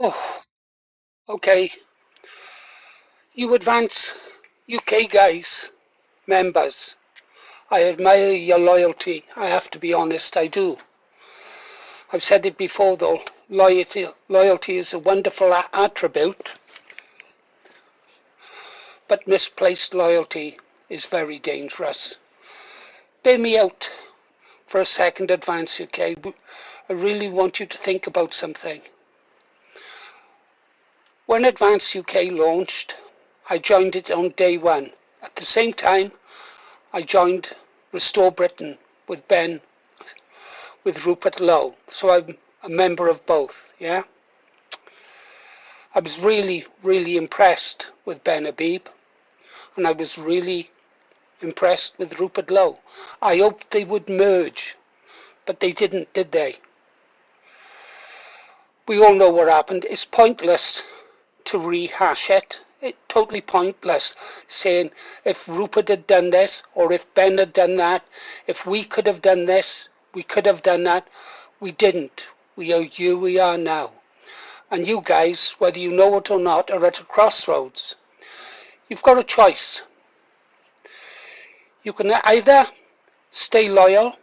Oh, okay. You advance UK guys, members. I admire your loyalty. I have to be honest, I do. I've said it before though. Loyalty is a wonderful attribute, but misplaced loyalty is very dangerous. Bear me out for a second, Advance UK. I really want you to think about something. When Advance UK launched, I joined it on day one. At the same time, I joined Restore Britain with with Rupert Lowe. So I'm a member of both, yeah? I was really, really impressed with Ben Habib, and I was really impressed with Rupert Lowe. I hoped they would merge, but they didn't, did they? We all know what happened. It's pointless to rehash it. It's totally pointless saying if Rupert had done this or if Ben had done that, if we could have done this, we could have done that. We didn't. We are here we are now. And you guys, whether you know it or not, are at a crossroads. You've got a choice. You can either stay loyal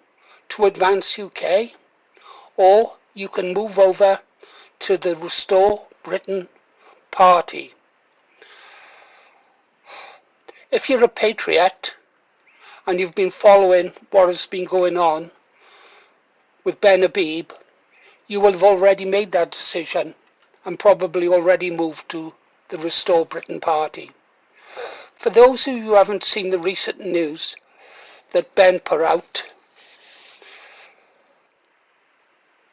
to Advance UK or you can move over to the Restore Britain party. If you're a patriot and you've been following what has been going on with Ben Habib, you will have already made that decision and probably already moved to the Restore Britain party. For those of you who haven't seen the recent news that Ben put out,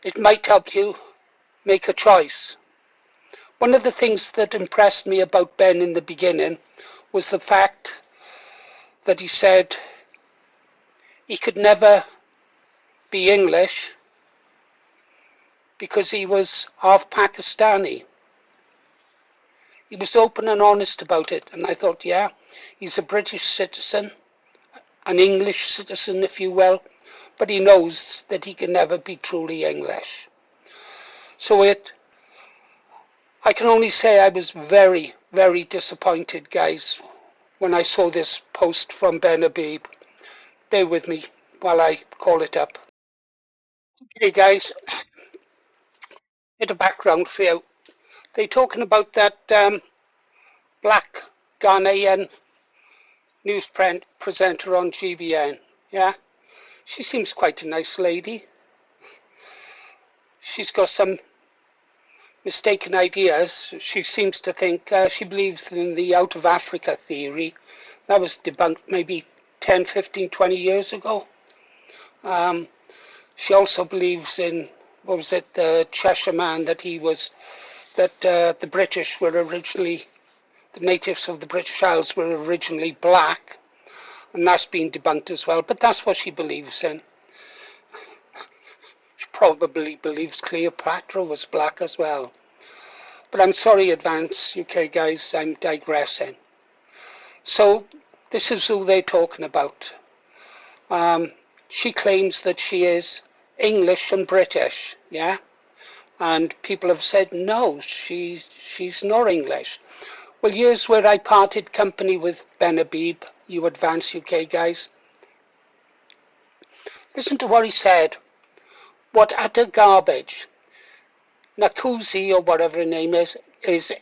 it might help you make a choice. One of the things that impressed me about Ben in the beginning was the fact that he said he could never be English because he was half Pakistani. He was open and honest about it, and I thought, yeah, he's a British citizen, an English citizen, if you will, but he knows that he can never be truly English. So I can only say I was very, very disappointed, guys, when I saw this post from Ben Habib. Bear with me while I call it up. Okay, guys, bit of background for you. They're talking about that black Ghanaian news presenter on GBN. Yeah, she seems quite a nice lady. She's got some mistaken ideas. She seems to think she believes in the out of Africa theory. That was debunked maybe 10, 15, 20 years ago. She also believes in, what was it, the Cheshire Man, that the British were originally, the natives of the British Isles were originally black, and that's been debunked as well, but that's what she believes in. She probably believes Cleopatra was black as well. But I'm sorry, Advance UK guys, I'm digressing. So, this is who they're talking about. She claims that she is English and British, yeah? And people have said, no, she's not English. Well, here's where I parted company with Ben Habib, you Advance UK guys. Listen to what he said. What utter garbage. Nakuzi, or whatever her name is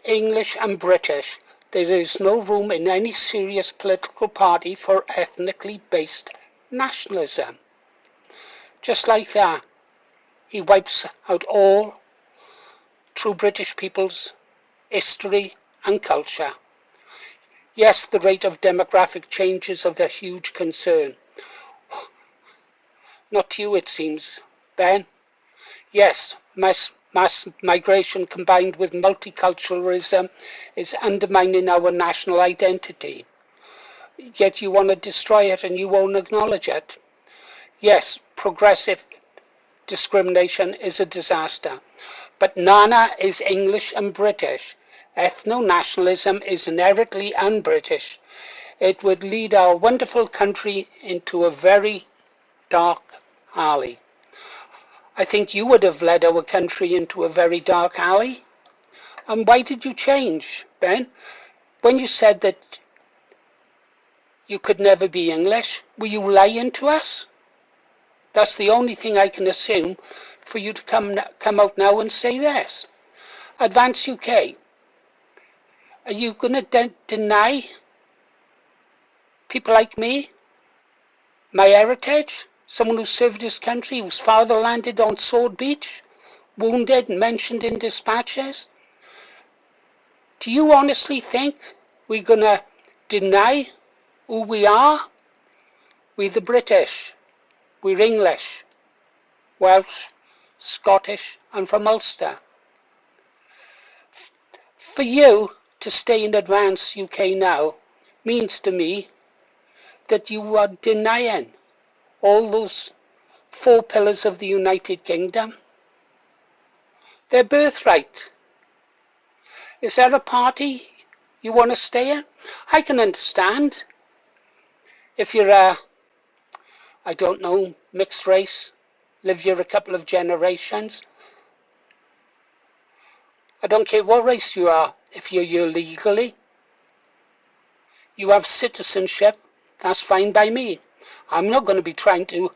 English and British. There is no room in any serious political party for ethnically based nationalism. Just like that, he wipes out all true British people's history and culture. Yes, the rate of demographic change is of a huge concern. Not to you, it seems, Ben. Yes, mass migration combined with multiculturalism is undermining our national identity. Yet you want to destroy it and you won't acknowledge it. Yes, progressive discrimination is a disaster. But Nana is English and British. Ethno-nationalism is inherently un-British. It would lead our wonderful country into a very dark alley. I think you would have led our country into a very dark alley. And why did you change, Ben? When you said that you could never be English, were you lying to us? That's the only thing I can assume for you to come out now and say this. Advance UK, are you going to deny people like me my heritage? Someone who served his country, whose father landed on Sword Beach, wounded and mentioned in dispatches? Do you honestly think we're going to deny who we are? We're the British. We're English, Welsh, Scottish, and from Ulster. For you to stay in Advance UK now means to me that you are denying all those 4 pillars of the United Kingdom. Their birthright. Is there a party you want to stay in? I can understand if you're I don't know, mixed race, live here a couple of generations. I don't care what race you are, if you're here legally. You have citizenship, that's fine by me. I'm not going to be trying to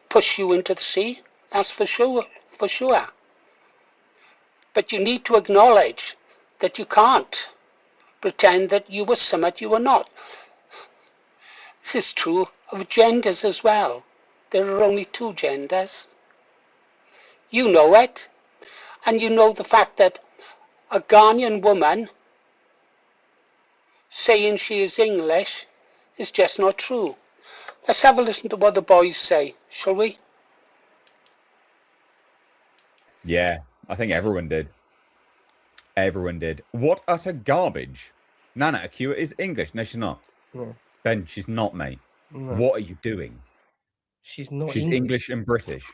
push you into the sea, that's for sure. But you need to acknowledge that you can't pretend that you were something you were not. This is true of genders as well. There are only 2 genders. You know it. And you know the fact that a Ghanaian woman saying she is English is just not true. Let's have a listen to what the boys say, shall we? Yeah, I think everyone did. Everyone did. What utter garbage. Nana Akua is English. No, she's not. No. Ben, she's not, mate. No. What are you doing? She's not. She's English and British.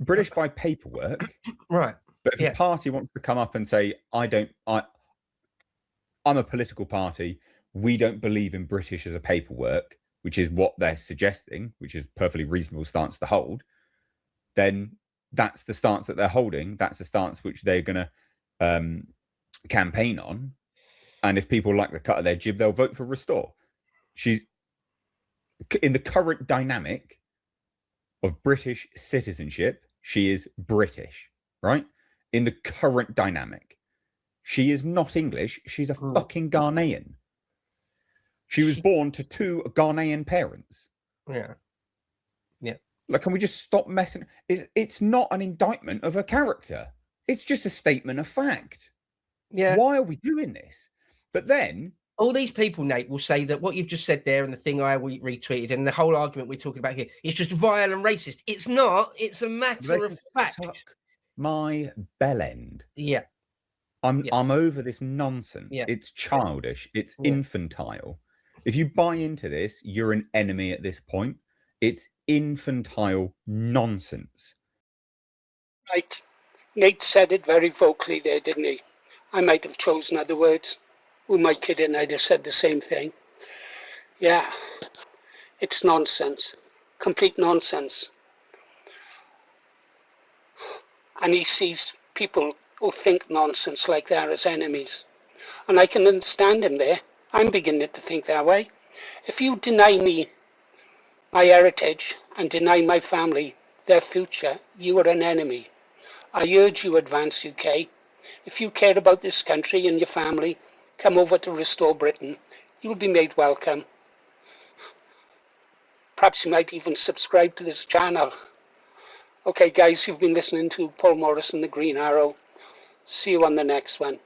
British by paperwork. Right. But if a party wants to come up and say, I'm a political party, we don't believe in British as a paperwork, which is what they're suggesting, which is a perfectly reasonable stance to hold, then that's the stance that they're holding. That's the stance which they're going to campaign on. And if people like the cut of their jib, they'll vote for Restore. She's in the current dynamic of British citizenship. She is British, right? In the current dynamic, she is not English. She's a fucking Ghanaian. She was born to 2 Ghanaian parents. Yeah. Like, can we just stop messing? It's not an indictment of her character. It's just a statement of fact. Yeah. Why are we doing this? But then all these people, Nate, will say that what you've just said there and the thing I retweeted and the whole argument we're talking about here is just vile and racist. It's not. It's a matter of fact. Suck my bell end. Yeah. I'm over this nonsense. Yeah. It's childish. It's infantile. If you buy into this, you're an enemy at this point. It's infantile nonsense. Right. Nate said it very vocally there, didn't he? I might have chosen other words. Who am I kidding? I'd have said the same thing. Yeah. It's nonsense. Complete nonsense. And he sees people who think nonsense like that as enemies. And I can understand him there. I'm beginning to think that way. If you deny me my heritage and deny my family their future, you are an enemy. I urge you, Advance UK, if you care about this country and your family, come over to Restore Britain. You'll be made welcome. Perhaps you might even subscribe to this channel. Okay, guys, you've been listening to Paul Morris and the Green Arrow. See you on the next one.